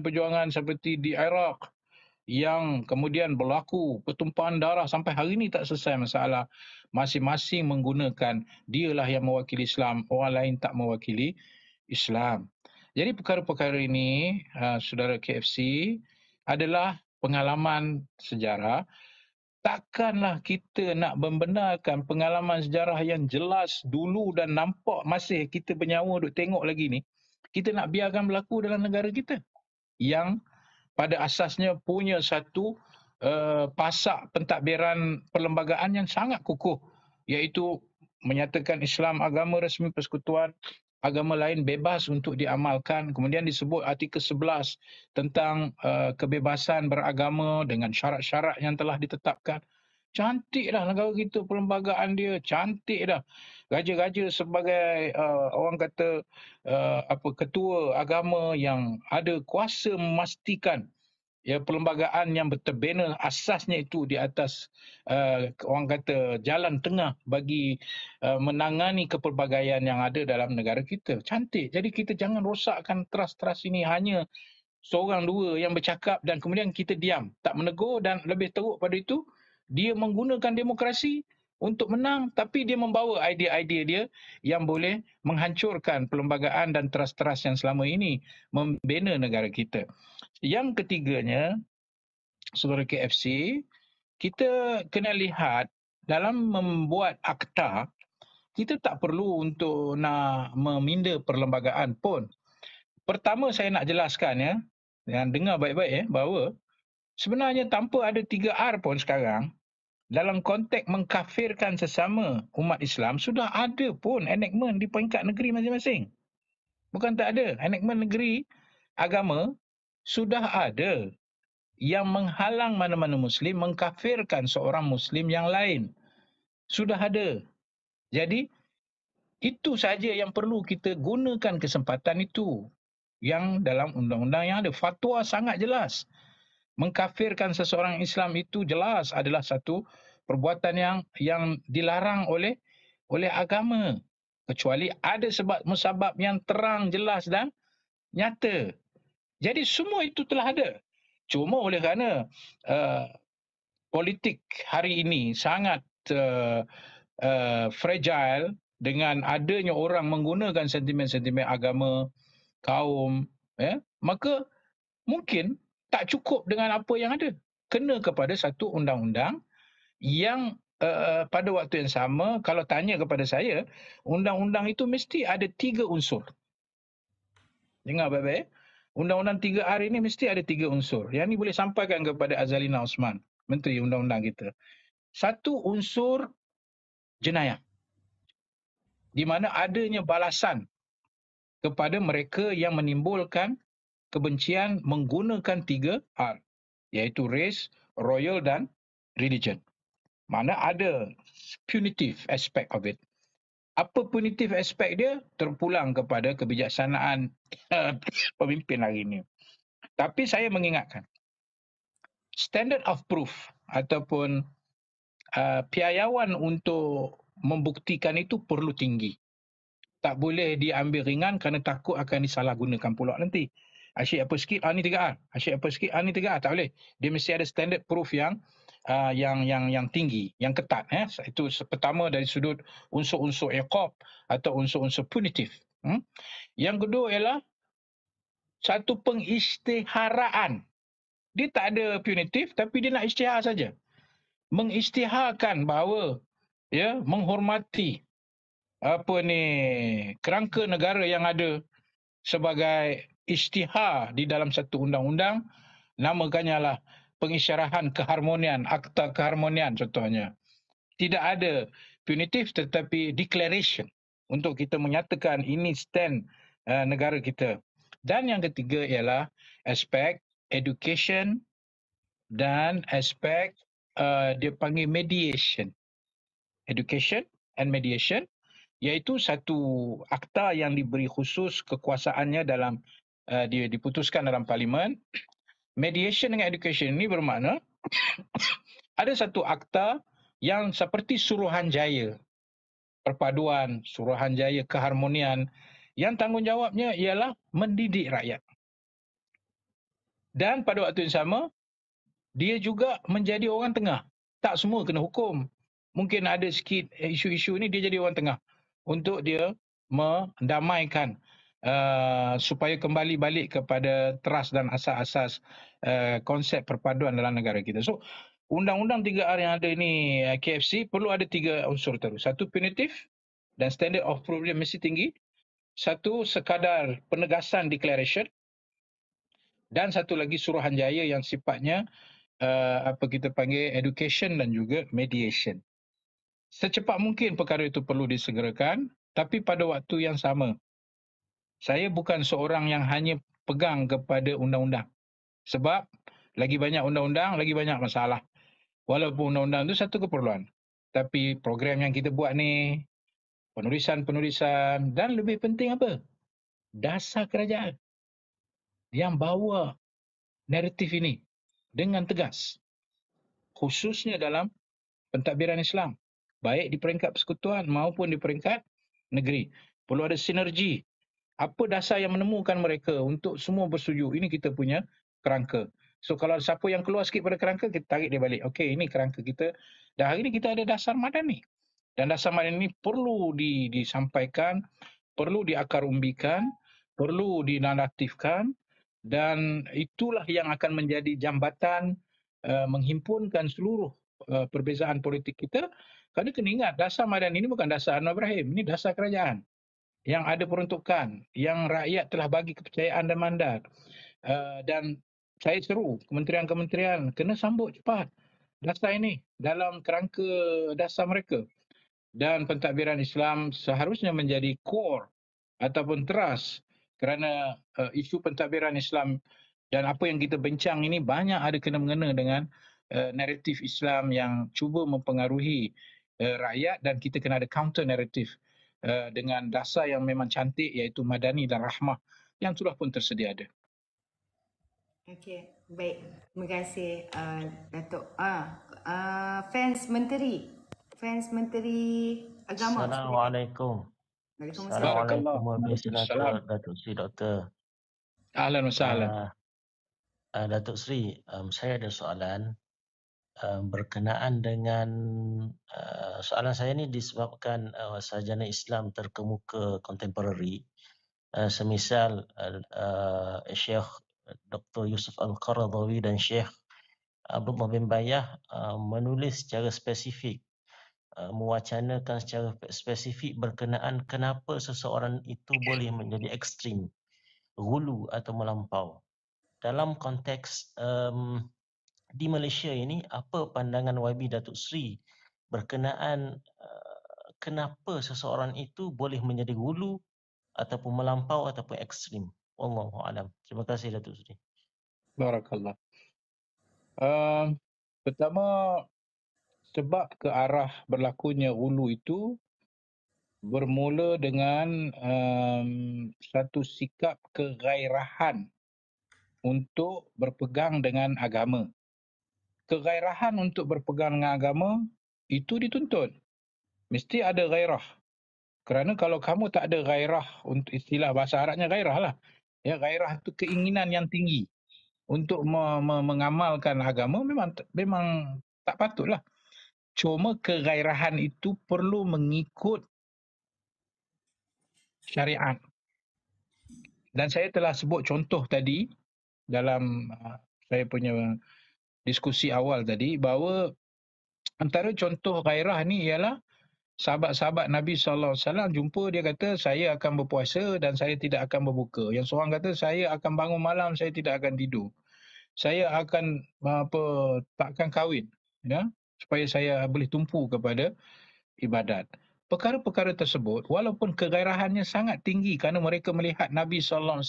perjuangan-perjuangan seperti di Iraq yang kemudian berlaku pertumpahan darah sampai hari ini tak selesai masalah. Masing-masing menggunakan dialah yang mewakili Islam, orang lain tak mewakili Islam. Jadi perkara-perkara ini, saudara KFC, adalah pengalaman sejarah. Takkanlah kita nak membenarkan pengalaman sejarah yang jelas dulu dan nampak masih kita bernyawa duk tengok lagi ni. Kita nak biarkan berlaku dalam negara kita yang pada asasnya punya satu pasak pentadbiran perlembagaan yang sangat kukuh, iaitu menyatakan Islam agama resmi persekutuan, agama lain bebas untuk diamalkan. Kemudian disebut artikel 11 tentang kebebasan beragama dengan syarat-syarat yang telah ditetapkan. Cantik dah negara kita, perlembagaan dia cantik dah. Raja-raja sebagai orang kata ketua agama yang ada kuasa memastikan ya perlembagaan yang terbina asasnya itu di atas orang kata jalan tengah bagi menangani kepelbagaian yang ada dalam negara kita. Cantik. Jadi kita jangan rosakkan trust-trust ini hanya seorang dua yang bercakap dan kemudian kita diam, tak menegur, dan lebih teruk pada itu dia menggunakan demokrasi untuk menang, tapi dia membawa idea-idea dia yang boleh menghancurkan perlembagaan dan trust-trust yang selama ini membina negara kita. Yang ketiganya, saudara KFC, kita kena lihat dalam membuat akta, kita tak perlu untuk nak meminda perlembagaan pun. Pertama saya nak jelaskan ya, yang dengar baik-baik ya, bahawa sebenarnya tanpa ada 3R pun sekarang, dalam konteks mengkafirkan sesama umat Islam, sudah ada pun enactment di peringkat negeri masing-masing. Bukan tak ada. Enactment negeri agama sudah ada yang menghalang mana-mana Muslim mengkafirkan seorang Muslim yang lain. Sudah ada. Jadi, itu saja yang perlu kita gunakan kesempatan itu. Yang dalam undang-undang yang ada. Fatwa sangat jelas. Mengkafirkan seseorang Islam itu jelas adalah satu perbuatan yang dilarang oleh agama, kecuali ada sebab musabab yang terang, jelas dan nyata. Jadi semua itu telah ada. Cuma oleh kerana politik hari ini sangat fragile dengan adanya orang menggunakan sentimen-sentimen agama, kaum, maka mungkin tak cukup dengan apa yang ada. Kena kepada satu undang-undang yang pada waktu yang sama, kalau tanya kepada saya, undang-undang itu mesti ada 3 unsur. Dengar baik-baik. Undang-undang 3R ini mesti ada 3 unsur. Yang ini boleh sampaikan kepada Azalina Osman, Menteri Undang-Undang kita. Satu unsur jenayah, di mana adanya balasan kepada mereka yang menimbulkan kebencian menggunakan 3R, iaitu race, royal dan religion. Mana ada punitive aspect of it. Apa punitive aspect dia? Terpulang kepada kebijaksanaan pemimpin hari ini. Tapi saya mengingatkan, standard of proof ataupun piawaian untuk membuktikan itu perlu tinggi. Tak boleh diambil ringan kerana takut akan disalahgunakan pula nanti. Asyik apa sikit, ni 3R. Asyik apa sikit, ni 3R. Tak boleh. Dia mesti ada standard proof yang tinggi, yang ketat. Itu pertama dari sudut unsur-unsur iqab atau unsur-unsur punitif. Yang kedua ialah satu pengisytiharaan. Dia tak ada punitif, tapi dia nak isytihar saja. Mengisytiharkan bahawa menghormati kerangka negara yang ada sebagai isytihar di dalam satu undang-undang, namakannya lah pengisyarahan keharmonian, akta keharmonian contohnya. Tidak ada punitif tetapi declaration untuk kita menyatakan ini stand negara kita. Dan yang ketiga ialah aspek education dan aspek dia panggil mediation. Education and mediation, iaitu satu akta yang diberi khusus kekuasaannya dalam dia diputuskan dalam parlimen. Mediation dengan education ini bermakna ada satu akta yang seperti Suruhanjaya, perpaduan, Suruhanjaya keharmonian, yang tanggungjawabnya ialah mendidik rakyat. Dan pada waktu yang sama, dia juga menjadi orang tengah. Tak semua kena hukum. Mungkin ada sikit isu-isu ni dia jadi orang tengah untuk dia mendamaikan supaya kembali balik kepada teras dan asas-asas konsep perpaduan dalam negara kita. So, undang-undang 3R yang ada ini KFC perlu ada 3 unsur terus. Satu, punitif dan standard of proof dia mesti tinggi. Satu, sekadar penegasan declaration. Dan satu lagi suruhanjaya yang sifatnya apa kita panggil education dan juga mediation. Secepat mungkin perkara itu perlu disegerakan, tapi pada waktu yang sama, saya bukan seorang yang hanya pegang kepada undang-undang. Sebab lagi banyak undang-undang, lagi banyak masalah. Walaupun undang-undang itu satu keperluan. Tapi program yang kita buat ni, penulisan-penulisan dan lebih penting apa? Dasar kerajaan yang bawa naratif ini dengan tegas. Khususnya dalam pentadbiran Islam. Baik di peringkat persekutuan maupun di peringkat negeri. Perlu ada sinergi. Apa dasar yang menemukan mereka untuk semua bersetuju? Ini kita punya kerangka. So kalau siapa yang keluar sikit pada kerangka, kita tarik dia balik. Okey, ini kerangka kita. Dan hari ini kita ada dasar madani. Dan dasar madani ini perlu disampaikan, perlu diakar umbikan, perlu dinaratifkan, dan itulah yang akan menjadi jambatan menghimpunkan seluruh perbezaan politik kita. Kerana kena ingat, dasar madani ini bukan dasar Anwar Ibrahim, ini dasar kerajaan yang ada peruntukan, yang rakyat telah bagi kepercayaan dan mandat. Dan saya seru kementerian-kementerian kena sambut cepat dasar ini dalam kerangka dasar mereka. Dan pentadbiran Islam seharusnya menjadi core ataupun teras, kerana isu pentadbiran Islam dan apa yang kita bincang ini banyak ada kena-mengena dengan naratif Islam yang cuba mempengaruhi rakyat, dan kita kena ada counter naratif dengan dasar yang memang cantik, iaitu madani dan rahmah yang sudah pun tersedia ada. Okey, baik. Terima kasih Datuk. Fans Menteri. Fans Menteri Agama. Assalamualaikum. Waalaikumsalam. Assalamualaikum Waalaikumsalam. Datuk Sri Doktor. Ahlan wa sahlan. Datuk Sri, saya ada soalan berkenaan dengan soalan saya ni disebabkan sarjana Islam terkemuka kontemporari semisal Syekh Dr. Yusuf Al-Qaradawi dan Syekh Abdullah bin Bayah menulis secara spesifik, mewacanakan secara spesifik berkenaan kenapa seseorang itu boleh menjadi ekstrim, ghulu atau melampau. Dalam konteks di Malaysia ini, apa pandangan YB Datuk Sri berkenaan kenapa seseorang itu boleh menjadi ghulu ataupun melampau ataupun ekstrim? Wallahu a'lam. Terima kasih Datuk Sri. Barakallah. Pertama, sebab ke arah berlakunya ghulu itu bermula dengan satu sikap kegairahan untuk berpegang dengan agama. Kegairahan untuk berpegang dengan agama itu dituntut. Mesti ada gairah. Kerana kalau kamu tak ada gairah, untuk istilah bahasa Arabnya gairah lah. Ya, gairah itu keinginan yang tinggi untuk mengamalkan agama, memang tak patutlah. Cuma kegairahan itu perlu mengikut syariat. Dan saya telah sebut contoh tadi dalam saya punya diskusi awal tadi, bahawa antara contoh gairah ni ialah sahabat-sahabat Nabi SAW jumpa, dia kata saya akan berpuasa dan saya tidak akan berbuka. Yang seorang kata saya akan bangun malam, saya tidak akan tidur. Saya akan takkan kahwin, ya, supaya saya boleh tumpu kepada ibadat. Perkara-perkara tersebut walaupun kegairahannya sangat tinggi kerana mereka melihat Nabi SAW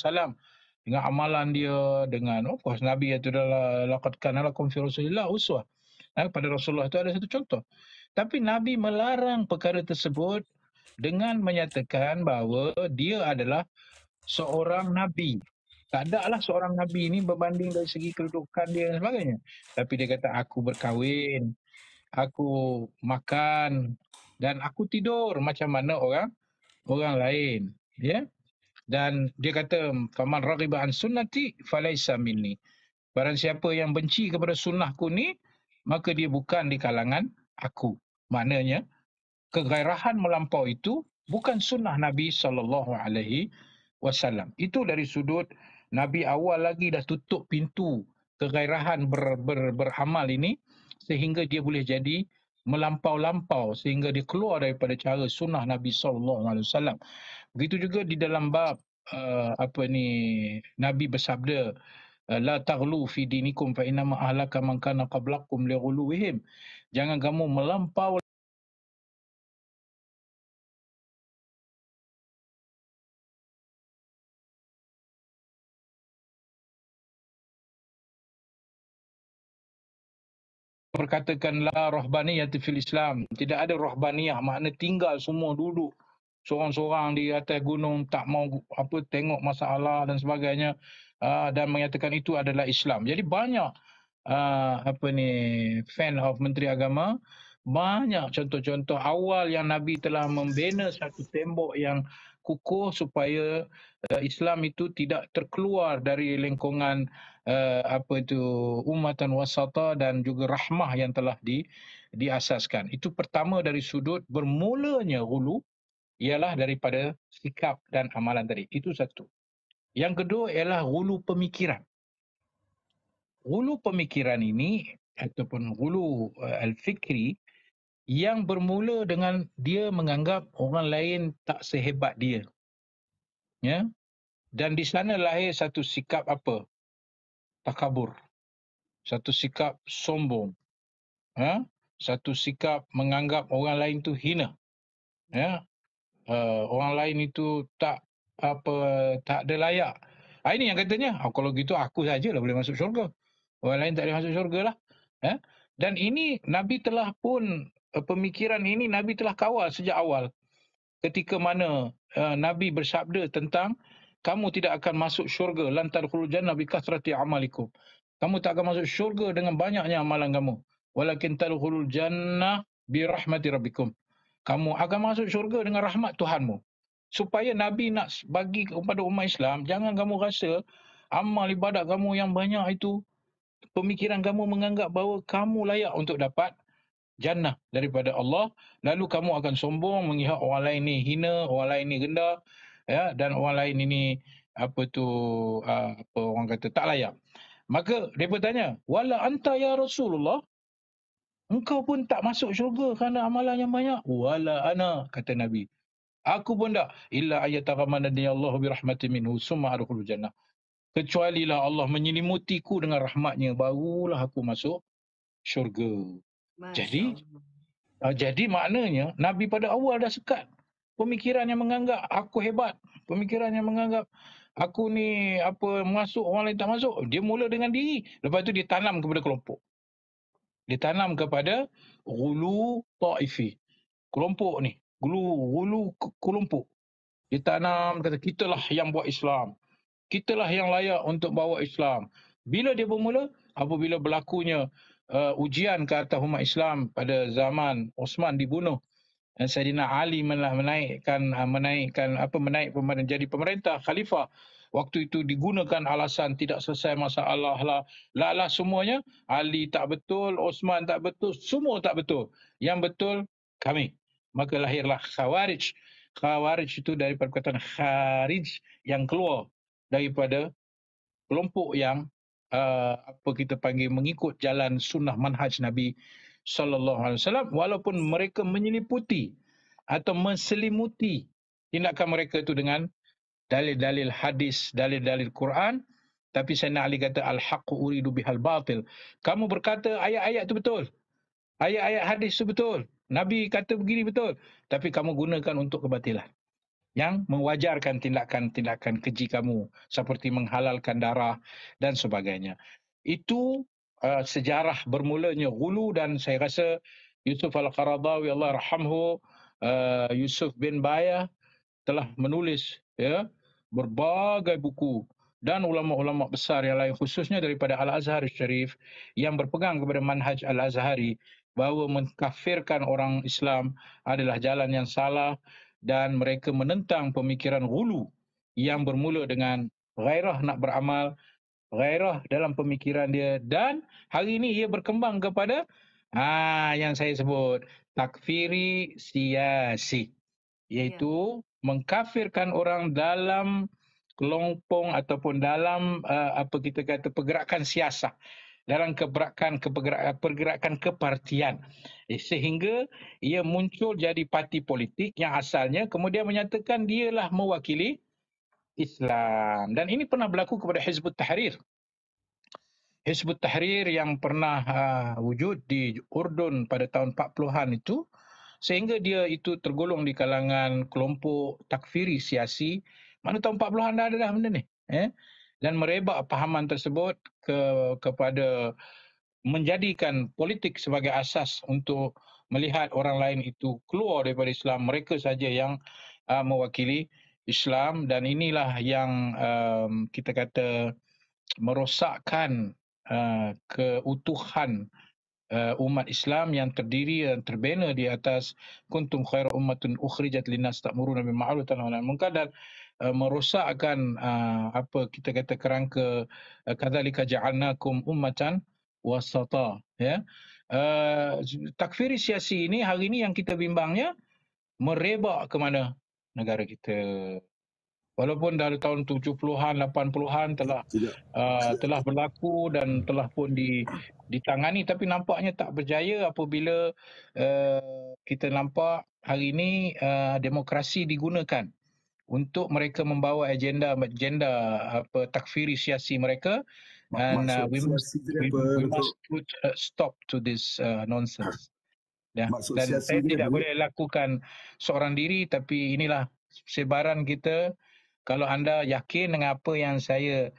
dengan amalan dia, dengan of course Nabi itu adalah laqad kana lakum fi Rasulillah uswah. Pada Rasulullah itu ada satu contoh. Tapi Nabi melarang perkara tersebut dengan menyatakan bahawa dia adalah seorang Nabi. Tak ada lah seorang Nabi ini berbanding dari segi kedudukan dia dan sebagainya. Tapi dia kata aku berkahwin, aku makan dan aku tidur macam mana orang lain. Ya. Dan dia kata faman raghiba an sunnati falaysa minni. Barang siapa yang benci kepada sunnahku ni, maka dia bukan di kalangan aku. Maknanya, kegairahan melampau itu bukan sunnah Nabi SAW. Itu dari sudut Nabi awal lagi dah tutup pintu kegairahan beramal ini sehingga dia boleh jadi melampau-lampau sehingga dia keluar daripada cara sunnah Nabi SAW. Begitu juga di dalam bab Nabi bersabda la taghlu fi dinikum fa inna ma ahlaka man kana qablakum li ghuluwihim. Jangan kamu melampau berkatakan la rahbaniyah fil Islam. Tidak ada rahbaniyah, makna tinggal semua duduk seorang-seorang di atas gunung tak mau tengok masalah dan sebagainya, dan menyatakan itu adalah Islam. Jadi banyak fan of Menteri Agama, banyak contoh-contoh awal yang Nabi telah membina satu tembok yang kukuh supaya Islam itu tidak terkeluar dari lingkungan ummatan wasata dan juga rahmah yang telah diasaskan. Itu pertama dari sudut bermulanya ghulu ialah daripada sikap dan amalan tadi. Itu satu. Yang kedua ialah ghulu pemikiran. Ghulu pemikiran ini ataupun ghulu al-fikri yang bermula dengan dia menganggap orang lain tak sehebat dia. Ya. Dan di sana lahir satu sikap apa? Takabur. Satu sikap sombong. Ya. Satu sikap menganggap orang lain tu hina. Ya. Orang lain itu tak ada layak. Ini yang katanya, kalau gitu aku sajalah boleh masuk syurga. Orang lain tak boleh masuk syurga lah. Dan ini Nabi telah pun, pemikiran ini Nabi telah kawal sejak awal. Ketika mana Nabi bersabda tentang kamu tidak akan masuk syurga lan tadkhulul jannah bi kathrati amalikum. Kamu tak akan masuk syurga dengan banyaknya amalan kamu. Walakin tadkhulul jannah bi rahmati rabbikum. Kamu akan masuk syurga dengan rahmat Tuhanmu. Supaya Nabi nak bagi kepada umat Islam, jangan kamu rasa amal ibadat kamu yang banyak itu, pemikiran kamu menganggap bahawa kamu layak untuk dapat jannah daripada Allah, lalu kamu akan sombong mengihat orang lain ni hina, orang lain ni rendah, ya, dan orang lain ini orang kata tak layak. Maka mereka tanya, wala anta ya Rasulullah, engkau pun tak masuk syurga kerana amalan yang banyak? Wala ana, kata Nabi. Aku pun tak. Illa ayyataghammadani Allah bi rahmatin minhu summa adkhulul jannah. Kecualilah Allah menyelimutiku dengan rahmatnya, barulah aku masuk syurga. Jadi maknanya Nabi pada awal dah sekat pemikiran yang menganggap aku hebat, pemikiran yang menganggap aku ni masuk orang lain tak masuk. Dia mula dengan diri, lepas tu dia tanam kepada kelompok. Dia tanam kepada ghulu ta'ifi. Kelompok ni, ghulu kelompok. Dia tanam kata kitalah yang buat Islam. Kitalah yang layak untuk bawa Islam. Bila dia bermula? Apabila berlakunya ujian ke atas umat Islam pada zaman Osman dibunuh, Saidina Ali menaik menjadi pemerintah khalifah. Waktu itu digunakan alasan tidak selesai masalah lah semuanya. Ali tak betul, Osman tak betul, semua tak betul. Yang betul kami. Maka lahirlah Khawarij. Khawarij itu dari perkataan kharij, yang keluar daripada kelompok yang kita panggil mengikut jalan sunnah manhaj Nabi SAW, walaupun mereka menyeliputi atau menselimuti tindakan mereka itu dengan dalil-dalil hadis, dalil-dalil Quran. Tapi Sayyidina Ali kata al-haqqu uridu bihal batil. Kamu berkata ayat-ayat itu betul, ayat-ayat hadis itu betul, Nabi kata begini betul, tapi kamu gunakan untuk kebatilan yang mewajarkan tindakan-tindakan keji kamu seperti menghalalkan darah dan sebagainya. Itu sejarah bermulanya ghulu. Dan saya rasa Yusuf Al-Qaradawi Allah rahamhu, Yusuf bin Bayah telah menulis berbagai buku, dan ulama-ulama besar yang lain khususnya daripada Al-Azhar Syarif yang berpegang kepada manhaj Al-Azhari bahawa mengkafirkan orang Islam adalah jalan yang salah, dan mereka menentang pemikiran ghulu yang bermula dengan gairah nak beramal gairah dalam pemikiran dia, dan hari ini ia berkembang kepada yang saya sebut takfiri siasi, iaitu mengkafirkan orang dalam kelompok ataupun dalam apa kita kata pergerakan siasat, dalam pergerakan kepartian, sehingga ia muncul jadi parti politik yang asalnya kemudian menyatakan dialah mewakili Islam. Dan ini pernah berlaku kepada Hizbut Tahrir. Hizbut Tahrir yang pernah wujud di Urdun pada tahun 40-an itu, sehingga dia itu tergolong di kalangan kelompok takfiri siasi. Mana tahun 40-an dah ada dah benda ni. Dan merebak pahaman tersebut kepada menjadikan politik sebagai asas untuk melihat orang lain itu keluar daripada Islam. Mereka saja yang mewakili Islam, dan inilah yang kita kata merosakkan keutuhan umat Islam yang terdiri dan terbina di atas kuntum khaira ummatun ukhrijat linnas ta'muruna bil ma'ruf wa tanhauna 'anil munkar, dan merosakkan apa kita kata kerangka kadzalika ja'alnakum ummatan wasata, ya. Takfiri siasi ini hari ini yang kita bimbangnya merebak ke mana negara kita. Walaupun dari tahun 70-an, 80-an telah berlaku dan telah pun ditangani, tapi nampaknya tak berjaya apabila kita nampak hari ini demokrasi digunakan untuk mereka membawa agenda apa takfiri siasi mereka, and we must put a stop to this nonsense. Dan saya tidak boleh lakukan seorang diri, tapi inilah sebaran kita. Kalau anda yakin dengan apa yang saya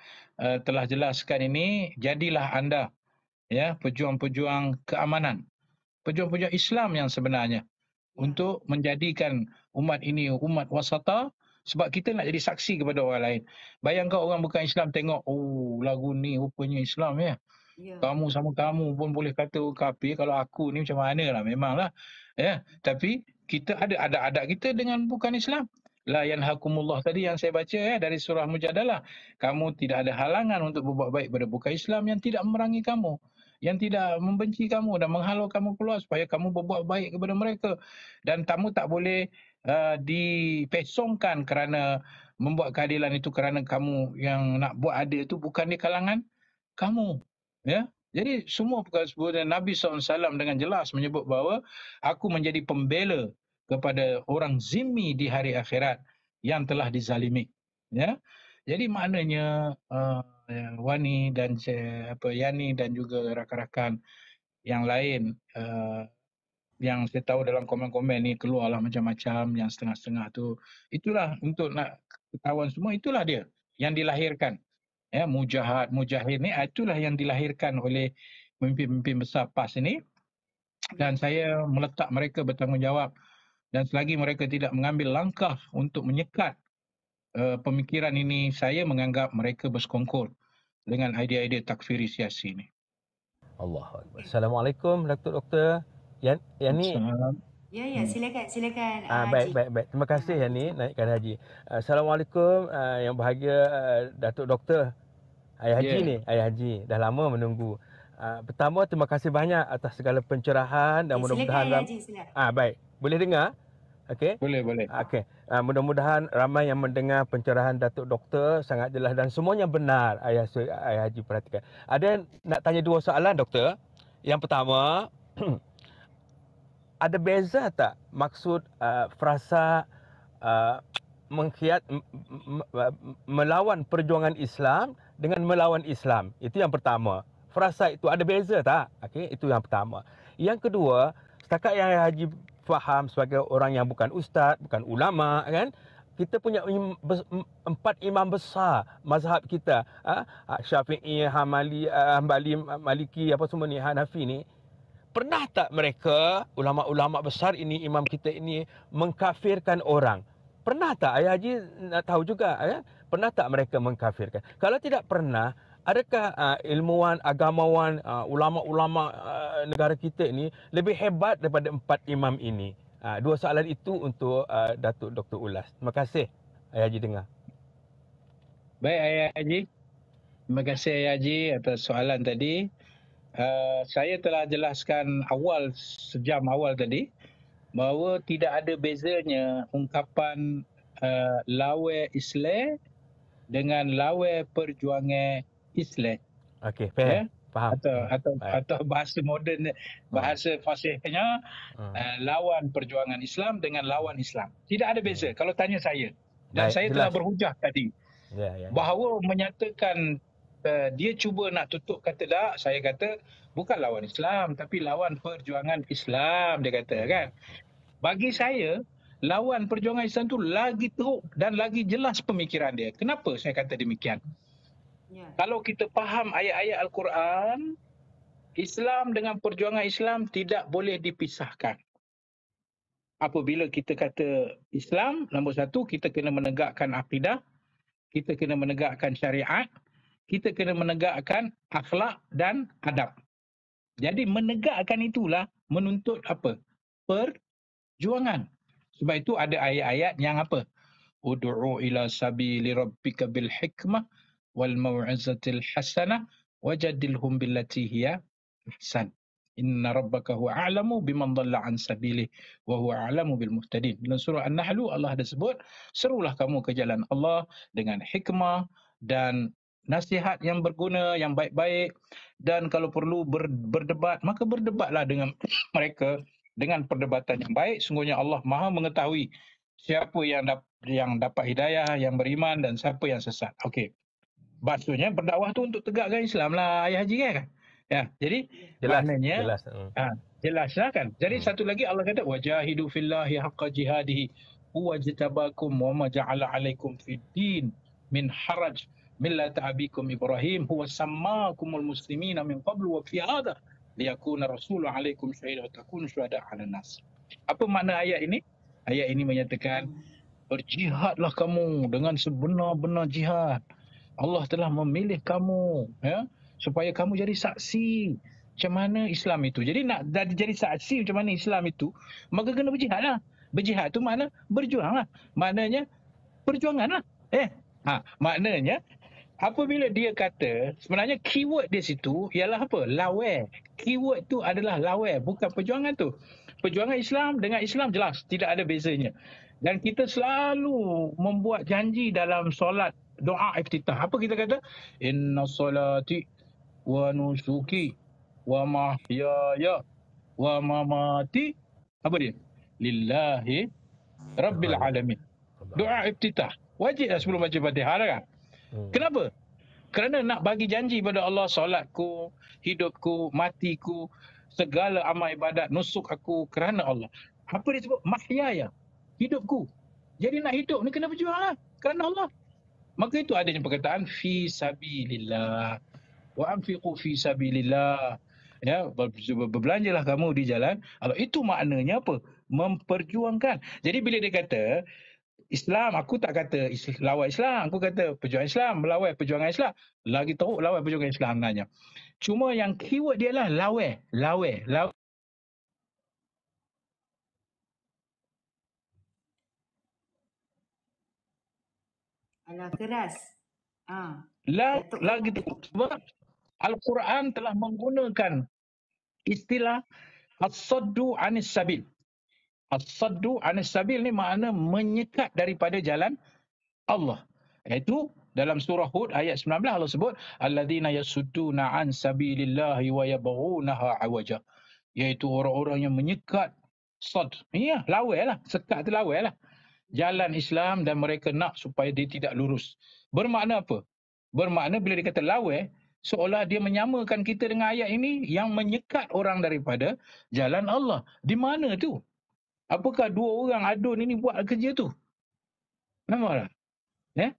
telah jelaskan ini, jadilah anda pejuang-pejuang keamanan, pejuang-pejuang Islam yang sebenarnya, untuk menjadikan umat ini umat wasata, sebab kita nak jadi saksi kepada orang lain. Bayangkan orang bukan Islam tengok, oh lagu ni rupanya Islam ya. Kamu sama kamu pun boleh kata kafir, kalau aku ni macam mana lah, memanglah. Tapi kita ada adat kita dengan bukan Islam. La yanhakumullah tadi yang saya baca dari surah Mujadalah. Kamu tidak ada halangan untuk berbuat baik pada bukan Islam yang tidak memerangi kamu, yang tidak membenci kamu dan menghalau kamu keluar supaya kamu berbuat baik kepada mereka. Dan kamu tak boleh dipesongkan kerana membuat keadilan itu kerana kamu yang nak buat adil itu bukan di kalangan kamu. Jadi semua perkara sebut Nabi SAW dengan jelas menyebut bahawa aku menjadi pembela kepada orang zimmi di hari akhirat yang telah dizalimi. Jadi maknanya Wani dan Yani dan juga rakan-rakan yang lain yang saya tahu dalam komen-komen ni keluarlah macam-macam yang setengah-setengah tu. Itulah untuk nak ketahuan semua, itulah dia yang dilahirkan. Mujahid ni itulah yang dilahirkan oleh pemimpin-pemimpin besar PAS ini, dan saya meletak mereka bertanggungjawab, dan selagi mereka tidak mengambil langkah untuk menyekat pemikiran ini, saya menganggap mereka bersekongkol dengan idea-idea takfiri siasi ini. Allahuakbar. Assalamualaikum Doktor. Yani. Ya, silakan. Baik. Terima kasih Yani naikkan Haji. Assalamualaikum yang bahagia Datuk Doktor. Ayah Haji ni, Ayah Haji dah lama menunggu. Pertama, terima kasih banyak atas segala pencerahan dan mudah-mudahan baik. Boleh dengar? Okey. Boleh. Okey. Mudah-mudahan ramai yang mendengar pencerahan Datuk Doktor sangat jelas dan semuanya benar. Ayah Haji perhatikan. Ada nak tanya dua soalan Doktor. Yang pertama, ada beza tak maksud frasa melawan perjuangan Islam dengan melawan Islam? Itu yang pertama. Frasa itu ada beza tak? Okey, itu yang pertama. Yang kedua, setakat yang Haji faham sebagai orang yang bukan ustaz, bukan ulama kan, kita punya 4 imam besar mazhab kita, Syafi'i, Hambali, Maliki, apa semua ni, Hanafi ni. Pernah tak mereka, ulama-ulama besar ini, imam kita ini, mengkafirkan orang? Pernah tak? Ayah Haji nak tahu juga. Pernah tak mereka mengkafirkan? Kalau tidak pernah, adakah ilmuwan, agamawan, ulama-ulama negara kita ini lebih hebat daripada 4 imam ini? Dua soalan itu untuk Datuk Dr. ulas. Terima kasih. Ayah Haji dengar. Baik Ayah Haji. Terima kasih Ayah Haji atas soalan tadi. Saya telah jelaskan sejam awal tadi bahawa tidak ada bezanya ungkapan lawe Islam dengan lawe perjuangan Islam. Okey, Ya? faham. Atau bahasa moden, bahasa fasihnya lawan perjuangan Islam dengan lawan Islam. Tidak ada beza kalau tanya saya. Dan Baik, saya jelas. telah berhujah tadi Ya. bahawa menyatakan dia cuba nak tutup kata tak, saya kata bukan lawan Islam tapi lawan perjuangan Islam, dia kata kan. Bagi saya lawan perjuangan Islam tu lagi teruk dan lagi jelas pemikiran dia. Kenapa saya kata demikian? Ya. Kalau kita faham ayat-ayat Al-Quran, Islam dengan perjuangan Islam tidak boleh dipisahkan. Apabila kita kata Islam, nombor satu, kita kena menegakkan akidah, kita kena menegakkan syariat, kita kena menegakkan akhlak dan adab. Jadi menegakkan itulah menuntut apa? Perjuangan. Sebab itu ada ayat-ayat yang apa? Ud'u ila sabili rabbika bil hikmah wal mau'izatil hasanah wajadilhum billati hiya ahsan. Inna rabbaka huwa a'lamu biman dhalla an sabilihi wa huwa a'lamu bil muhtadin. Dalam surah An-Nahl Allah ada sebut, serulah kamu ke jalan Allah dengan hikmah dan nasihat yang berguna, yang baik-baik, dan kalau perlu berdebat, maka berdebatlah dengan mereka dengan perdebatan yang baik. Sungguhnya Allah Maha mengetahui siapa yang dapat hidayah, yang beriman dan siapa yang sesat. Okey. Maksudnya berdakwah tu untuk tegakkan Islam lah Ayah Haji kan? Ya, jadi Jelas. maknanya jelaslah kan. Jadi satu lagi Allah kata wajahidu fillahi haqqa jihadihi huwa jtabakum wa ma ja'ala 'alaikum fid din min haraj millata abikum Ibrahim huwa sammakumul muslimina min qablu wa fi hadha liyakuna rasulu 'alaikum syahida wa takunu syuhada 'alan nas. Apa makna ayat ini? Ayat ini menyatakan berjihadlah kamu dengan sebenar-benar jihad. Allah telah memilih kamu, ya, supaya kamu jadi saksi macam mana Islam itu. Jadi nak jadi saksi macam mana Islam itu, maka kena berjihadlah. Berjihad tu makna berjuanglah. Maknanya perjuanganlah. Maknanya apabila dia kata, sebenarnya keyword dia situ ialah apa? Lawe. Keyword tu adalah lawe, bukan perjuangan tu. Perjuangan Islam dengan Islam jelas, tidak ada bezanya. Dan kita selalu membuat janji dalam solat, doa iftitah. Apa kita kata? Inna salati wa nusuki wa mahyaya wa mamati. Apa dia? Lillahi Rabbil Alamin. Doa iftitah. Wajib dah sebelum baca Fatihah kan? Kenapa? Kerana nak bagi janji pada Allah, solatku, hidupku, matiku, segala amal ibadat, nusuk aku kerana Allah. Apa dia sebut? Mahyaya. Hidupku. Jadi nak hidup ni kena berjuanglah kerana Allah. Maka itu adanya perkataan fi sabilillah. Wa anfiqu fi sabilillah. Ya, berbelanjalah kamu di jalan Allah. Itu maknanya apa? Memperjuangkan. Jadi bila dia kata Islam, aku tak kata lawan Islam, aku kata perjuangan Islam, melawan perjuangan Islam. Lagi teruk lawan perjuangan Islam sebenarnya. Cuma yang keyword dia lah lawan. Alah keras. Lagi teruk. Sebab Al-Quran telah menggunakan istilah as-saddu anis sabil. As-saddu anis sabil ni makna menyekat daripada jalan Allah. Iaitu dalam surah Hud ayat 19 Allah sebut alladzina yasudduna an sabilillahi wa yabghunaha awaja. Iaitu orang-orang yang menyekat sad. Ya, lawailah, sekat tu lawailah jalan Islam dan mereka nak supaya dia tidak lurus. Bermakna apa? Bermakna bila dia kata lawai, seolah dia menyamakan kita dengan ayat ini yang menyekat orang daripada jalan Allah. Di mana tu? Apakah dua orang adun ini buat kerja tu? Nampak tak? Ya?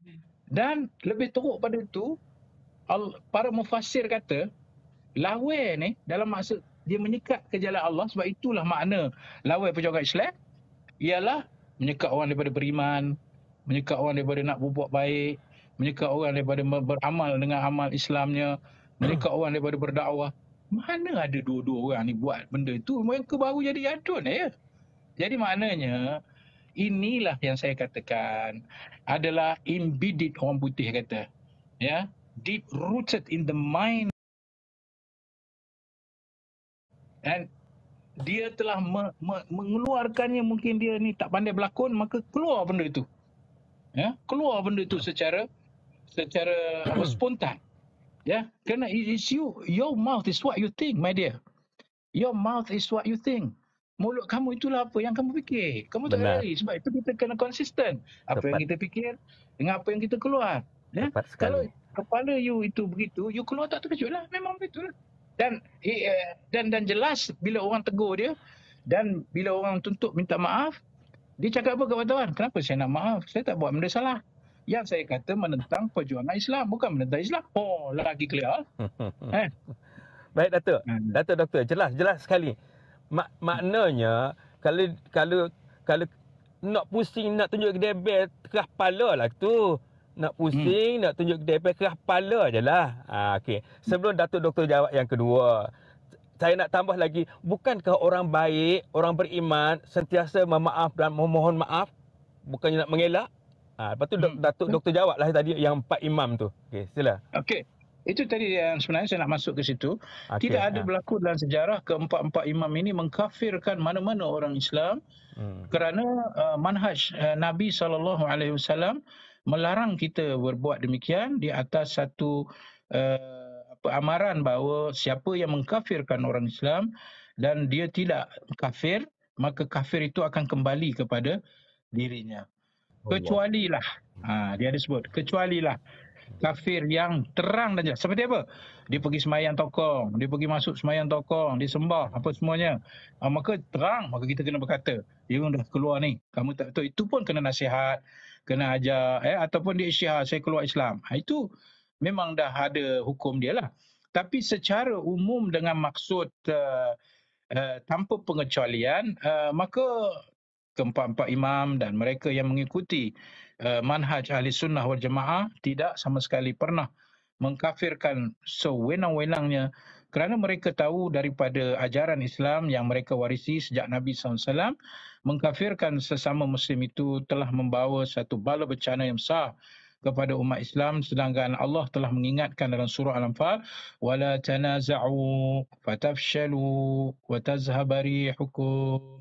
Dan lebih teruk pada itu, para mufassir kata, lawai ni dalam maksud dia menyekat ke jalan Allah, sebab itulah makna lawai perjuangan Islam, ialah menyekat orang daripada beriman, menyekat orang daripada nak berbuat baik, menyekat orang daripada beramal dengan amal Islamnya, menyekat orang daripada berdakwah. Mana ada dua-dua orang ni buat benda itu, mereka baru jadi adun ya. Jadi maknanya, inilah yang saya katakan adalah embedded, orang putih kata. Ya, deep rooted in the mind, and dia telah mengeluarkannya. Mungkin dia ni tak pandai berlakon, maka keluar benda itu. Keluar benda itu secara spontan. Kerana it's you, your mouth is what you think, my dear. Your mouth is what you think. Mulut kamu itulah apa yang kamu fikir. Kamu tak Benar. lari. Sebab itu kita kena konsisten. Apa yang kita fikir dengan apa yang kita keluar. Tepat Kalau sekali. kepala you itu begitu, you keluar tak terkejut lah. Memang betul lah. Dan jelas bila orang tegur dia, dan bila orang tuntut minta maaf, dia cakap apa kat wartawan? Kenapa saya nak maaf? Saya tak buat benda salah. Yang saya kata menentang perjuangan Islam, bukan menentang Islam. Oh, lagi clear. Baik Datuk. Datuk Doktor, jelas sekali. Maknanya kalau nak pusing nak tunjuk ke debel kerah kepala lah tu. Nak pusing nak tunjuk ke debel kerah kepala je lah. Okey. Sebelum Datuk Doktor jawab yang kedua, saya nak tambah lagi, bukankah orang baik, orang beriman sentiasa memaaf dan memohon maaf, bukannya nak mengelak? Lepas tu Datuk Doktor jawablah tadi yang 4 imam tu. Okey, sila. Okey. Itu tadi yang sebenarnya saya nak masuk ke situ. Tidak ada berlaku dalam sejarah keempat-empat imam ini mengkafirkan mana-mana orang Islam kerana manhaj Nabi SAW melarang kita berbuat demikian di atas satu amaran bahawa siapa yang mengkafirkan orang Islam dan dia tidak kafir, maka kafir itu akan kembali kepada dirinya. Kecualilah, dia ada sebut, kecualilah kafir yang terang dan jelas. Seperti apa? Dia pergi semayang tokong, dia pergi masuk semayang tokong, dia sembah, apa semuanya. Maka terang, maka kita kena berkata, dia dah keluar ni, kamu tak betul. Itu pun kena nasihat, kena ajar, ataupun dia isytihar, saya keluar Islam. Itu memang dah ada hukum dia lah. Tapi secara umum dengan maksud tanpa pengecualian, maka keempat-empat imam dan mereka yang mengikuti manhaj ahli sunnah wal jamaah tidak sama sekali pernah mengkafirkan sewenang-wenangnya, kerana mereka tahu daripada ajaran Islam yang mereka warisi sejak Nabi SAW, mengkafirkan sesama Muslim itu telah membawa satu bala bencana yang besar kepada umat Islam, sedangkan Allah telah mengingatkan dalam surah Al-Anfal, wala tanaza'u fatafshalu wa tazhaba rihukum.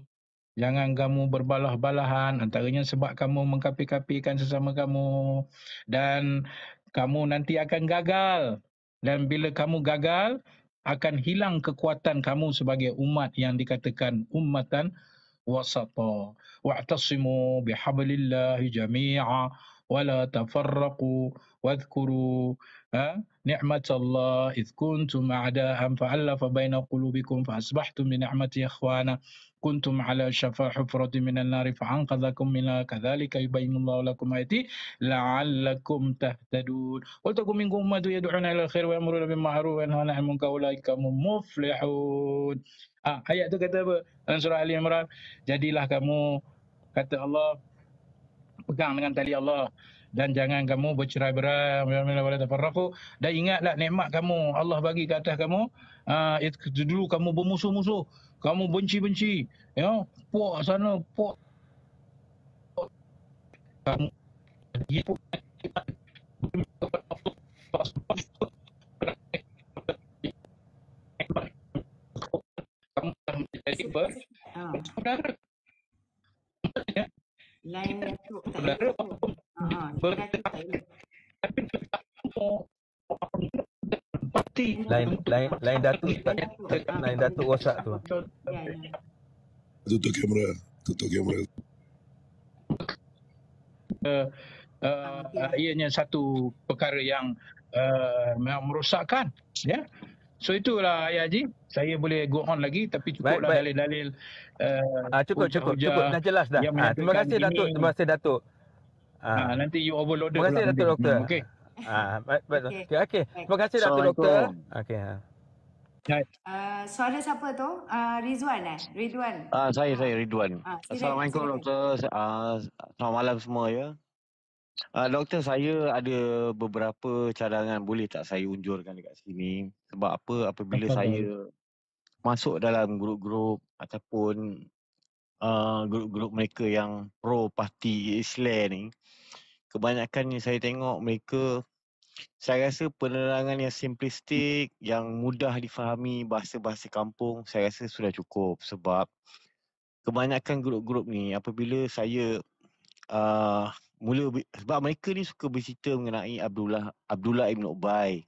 Jangan kamu berbalah-balahan, antaranya sebab kamu mengkapi-kapikan sesama kamu, dan kamu nanti akan gagal. Dan bila kamu gagal, akan hilang kekuatan kamu sebagai umat yang dikatakan ummatan wasata. Wa'tasimu bihablillahi jami'a wala tafarraqu wadhkuru ni'matallah idh kuntum a'da'an fa'allafa baina qulubikum fa'asbahtum bi ni'mati ikhwana kuntum ala syafa hufratin minan nari fa'anqadhakum minha kadzalika yubayyinullahu lakum ayati la'allakum tahtadun. Wa takum minkum ummatun yad'una ila alkhair wa ya'muruna bil ma'ruf wa yanhauna 'anil munkar ulaika humul muflihun. Ayat tu kata apa? Dalam surah Ali Imran, jadilah kamu, kata Allah, pegang dengan tali Allah dan jangan kamu bercerai-berai dan ingatlah nikmat kamu Allah bagi ke atas kamu. Dulu kamu bermusuh-musuh, kamu benci-benci, puak sana, puak kamu kamu menjadi saudara. Lain Datuk tak Saudara lain Datuk rosak tu. Tutup kamera. Ianya satu perkara yang merosakkan, ya. So itulah Ayah Haji, saya boleh go on lagi tapi cukuplah dalil-dalil cukup dah jelas dah. Terima kasih Datuk. Nanti you overloaded. Terima kasih Datuk Doktor. Okey. Baik. Okey. Terima kasih Datuk Doktor. Okey. Suara siapa tu? Ridwan. Saya Ridwan. Assalamualaikum Doktor. Selamat malam semua ya. Doktor, saya ada beberapa cadangan, boleh tak saya unjurkan dekat sini? Sebab apa? Apabila saya masuk dalam grup-grup ataupun grup-grup mereka yang pro parti Islam ni, kebanyakannya saya tengok mereka Saya rasa penerangan yang simplistik, yang mudah difahami, bahasa-bahasa kampung, saya rasa sudah cukup. Sebab kebanyakan grup-grup ni apabila saya sebab mereka ni suka bercerita mengenai Abdullah Ibn Ubay,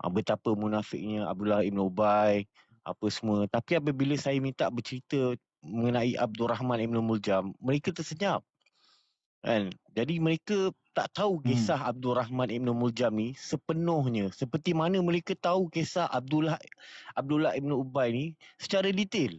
betapa munafiknya Abdullah Ibn Ubay, apa semua. Tapi apabila saya minta bercerita mengenai Abdul Rahman Ibn Muljam, mereka tersenyap. Kan? Jadi mereka tak tahu kisah Abdul Rahman Ibn Muljam ni sepenuhnya. Seperti mana mereka tahu kisah Abdullah Ibn Ubay ni secara detail.